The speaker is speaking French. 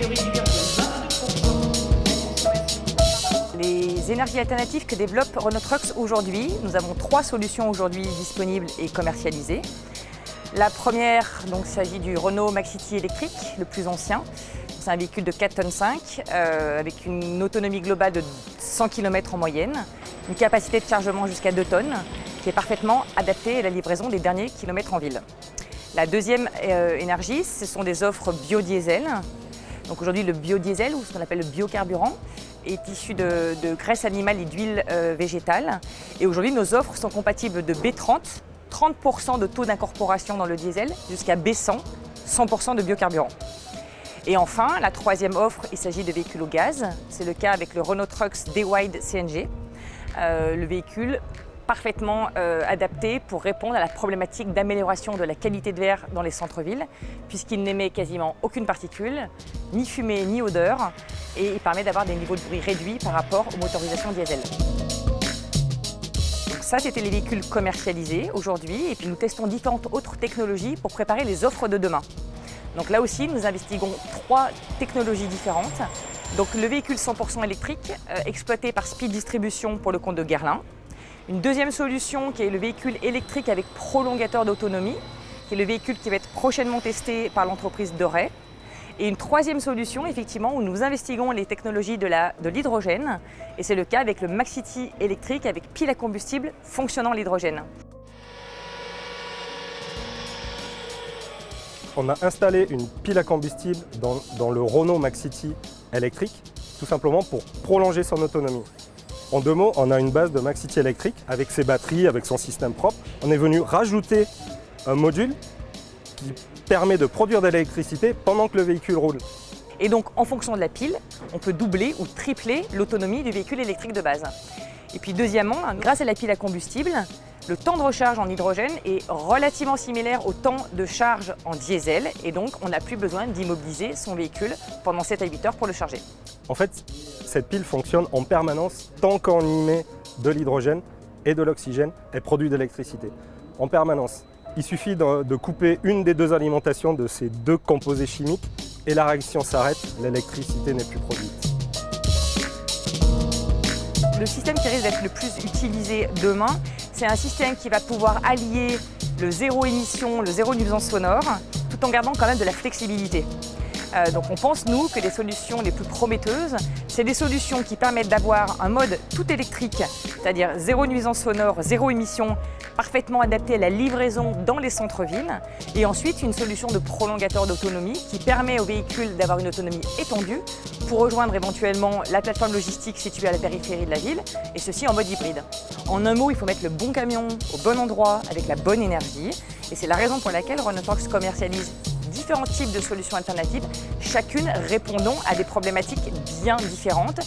de réduire de 22%. Les énergies alternatives que développe Renault Trucks aujourd'hui, nous avons 3 solutions aujourd'hui disponibles et commercialisées. La première, il s'agit du Renault Maxity électrique, le plus ancien. C'est un véhicule de 4,5 tonnes avec une autonomie globale de 100 km en moyenne, une capacité de chargement jusqu'à 2 tonnes qui est parfaitement adaptée à la livraison des derniers kilomètres en ville. La deuxième énergie, ce sont des offres biodiesel. Donc aujourd'hui, le biodiesel, ou ce qu'on appelle le biocarburant, est issu de graisse animale et d'huile végétale. Et aujourd'hui, nos offres sont compatibles de B30, 30% de taux d'incorporation dans le diesel, jusqu'à B100, 100% de biocarburant. Et enfin, la troisième offre, il s'agit de véhicules au gaz. C'est le cas avec le Renault Trucks D-Wide CNG, le véhicule parfaitement adapté pour répondre à la problématique d'amélioration de la qualité de l'air dans les centres-villes, puisqu'il n'émet quasiment aucune particule, ni fumée ni odeur, et il permet d'avoir des niveaux de bruit réduits par rapport aux motorisations diesel. Donc ça, c'était les véhicules commercialisés aujourd'hui, et puis nous testons différentes autres technologies pour préparer les offres de demain. Donc là aussi, nous investiguons 3 technologies différentes. Donc le véhicule 100% électrique, exploité par Speed Distribution pour le compte de Guerlain. Une deuxième solution qui est le véhicule électrique avec prolongateur d'autonomie, qui est le véhicule qui va être prochainement testé par l'entreprise Doré. Et une troisième solution, effectivement, où nous investiguons les technologies de l'hydrogène. Et c'est le cas avec le Maxity électrique avec pile à combustible fonctionnant l'hydrogène. On a installé une pile à combustible dans le Renault Maxity électrique, tout simplement pour prolonger son autonomie. En 2 mots, on a une base de Maxity électrique avec ses batteries, avec son système propre. On est venu rajouter un module qui permet de produire de l'électricité pendant que le véhicule roule. Et donc, en fonction de la pile, on peut doubler ou tripler l'autonomie du véhicule électrique de base. Et puis deuxièmement, grâce à la pile à combustible, le temps de recharge en hydrogène est relativement similaire au temps de charge en diesel et donc on n'a plus besoin d'immobiliser son véhicule pendant 7 à 8 heures pour le charger. En fait, cette pile fonctionne en permanence tant qu'on y met de l'hydrogène et de l'oxygène et produit de l'électricité. En permanence. Il suffit de couper une des 2 alimentations de ces 2 composés chimiques et la réaction s'arrête, l'électricité n'est plus produite. Le système qui risque d'être le plus utilisé demain, c'est un système qui va pouvoir allier le zéro émission, le zéro nuisance sonore, tout en gardant quand même de la flexibilité. Donc on pense, nous, que les solutions les plus prometteuses, c'est des solutions qui permettent d'avoir un mode tout électrique, c'est-à-dire zéro nuisance sonore, zéro émission, parfaitement adapté à la livraison dans les centres-villes, et ensuite une solution de prolongateur d'autonomie qui permet aux véhicules d'avoir une autonomie étendue pour rejoindre éventuellement la plateforme logistique située à la périphérie de la ville, et ceci en mode hybride. En un mot, il faut mettre le bon camion au bon endroit avec la bonne énergie, et c'est la raison pour laquelle Renault Trucks commercialise différents types de solutions alternatives, chacune répondant à des problématiques bien différentes.